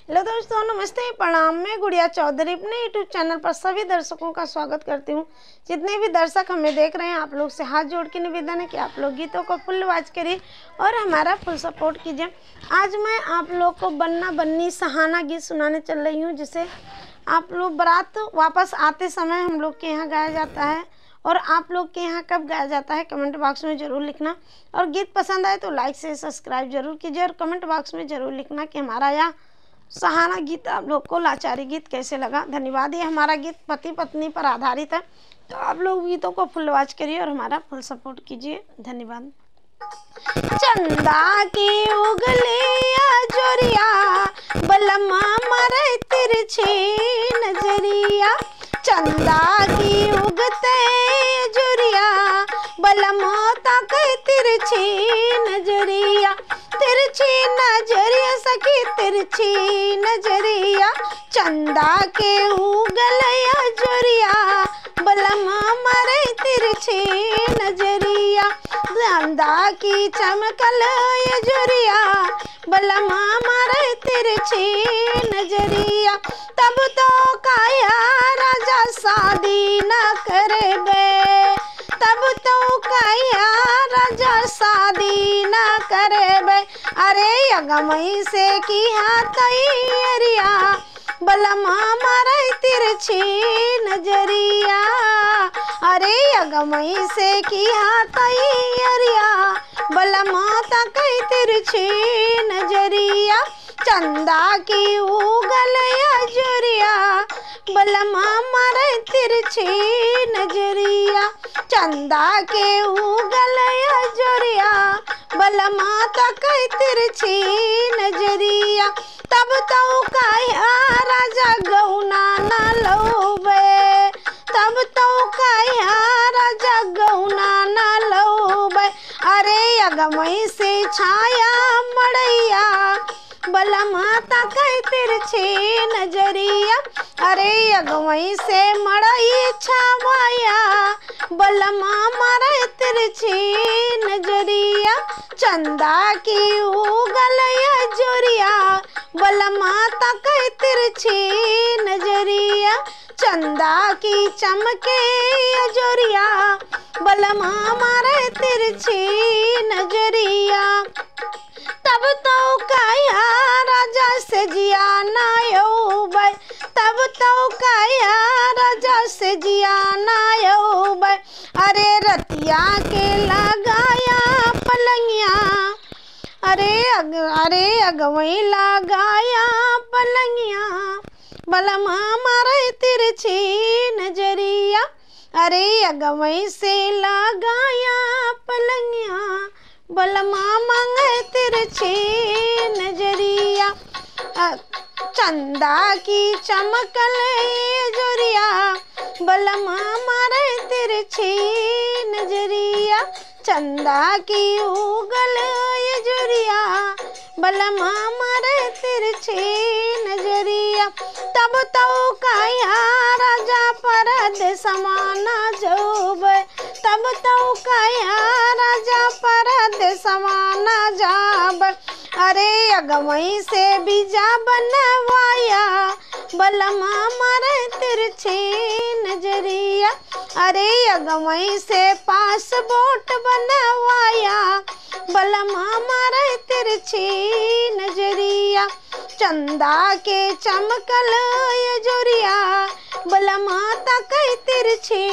Hello दोस्तों, नमस्ते, प्रणाम। मैं गुड़िया चौधरी अपने यूट्यूब चैनल पर सभी दर्शकों का स्वागत करती हूं। जितने भी दर्शक हमें देख रहे हैं, आप लोग से हाथ जोड़ के निवेदन है कि आप लोग गीतों को फुल वॉच करिए और हमारा फुल सपोर्ट कीजिए। आज मैं आप लोग को बन्ना बन्नी सहाना गीत सुनाने चल रही हूँ, जिसे आप लोग बारात वापस आते समय हम लोग के यहाँ गाया जाता है। और आप लोग के यहाँ कब गाया जाता है कमेंट बॉक्स में ज़रूर लिखना। और गीत पसंद आए तो लाइक से सब्सक्राइब जरूर कीजिए और कमेंट बॉक्स में ज़रूर लिखना कि हमारा यह सहाना गीत आप लोग को लाचारी गीत कैसे लगा। धन्यवाद। ये हमारा गीत पति पत्नी पर आधारित है, तो आप लोग गीतों को फुल वॉच करिए और हमारा फुल सपोर्ट कीजिए। धन्यवाद। चंदा की उगलिया जोरिया बलमा मरे तिरछी नजरिया, चंदा की उगते जोरिया बलमा तक तिरछी नजरिया, तिरछी नजरिया सखी तिरछी नजरिया, चंदा के उगलिया जोरिया बलमा मरे तिरछी नजरिया, चंदा की चमकल ये जोरिया बलमा मरे तिरछी नजरिया, तब तो काया राजा शादी न करेबे, तब तो काया राजा शादी न करेबे, अरे अगमई से की तैयारिया बलमा मरे तिरछी नजरिया, अरे अगमई से की तैयारिया बलमा तक तिरछी नजरिया, चंदा की उगलिया जोरिया बलमा मरे तिरछी नजरिया, चंदा के उगलिया जोरिया बलमा तक तिरछी नजरिया, तब तो काया राजा गौना न लोबे, तब तो काया राजा गौना न लोबे, अरे अगमई से छाया मड़ैया बलमा तक तिरछी नजरिया, अरे अगमई से मड़ई छावाया बलमा मरे तिरछी नजरिया, चंदा की उगलिया जोरिया बलमा तक तिरछी नजरिया, चंदा की चमके जोरिया बलमा मरे तिरछी नजरिया, तब तो काया राजा से जिया नायोबे, तब तो काया राजा से जिया नायोबे, अरे रतिया के लगाया पलंगिया, अरे अगवई लगाया पलंगिया बलमा मरे तिरछी नजरिया, अरे अगवई से लगाया पलंगिया बलमा मांगे तिरछी नजरिया, चंदा की चमकल जोरिया बलमा मरे तिरछी नजरिया, चंदा की उगल जोरिया बलमा मरे तिरछी नजरिया, तब तो काया राजा परदेस समाना जोबे, तब तो काया राजा परदेस समाना जाब, अरे अगमई से बीजा बनवाया बलमा मरे तिरछी नजरिया, अरे अगमई से पासपोर्ट बनवाया बलमा मरे तिरछी नजरिया, चंदा के चमकल ये जोरिया बलमा तक तिरछी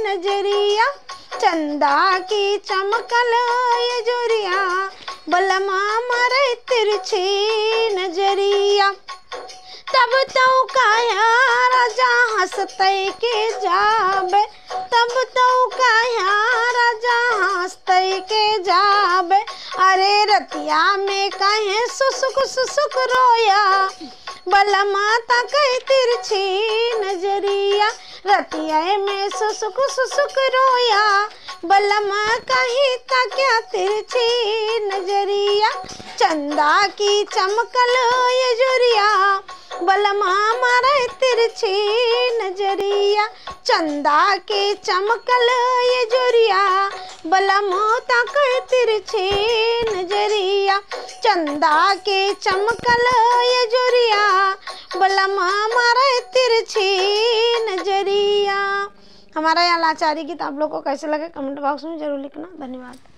नजरिया, चंदा की चमकल ये जोरिया बलमा मरे तिरछी नजरिया, तब तो काया राजा हंसते के जाबे, तब तो काया राजा हंसते के जाबे, अरे रतिया में कहे सुसुक सुसुक रोया बलमा तक तिरछी नजरिया, रतिया में सुसुक सुसुक रोया बलमा कहीं तक तिरछी नजरिया, चंदा की चमकल ये जोरिया बलमा मरे तिरछी नजरिया, चंदा के चमकल ये जोरिया बलमा तक तिरछी नजरिया, चंदा के चमकल ये जोरिया बलम हमारा तिरछी नजरिया। हमारा यहाँ लाचारी गीत आप लोग को कैसे लगे कमेंट बॉक्स में जरूर लिखना। धन्यवाद।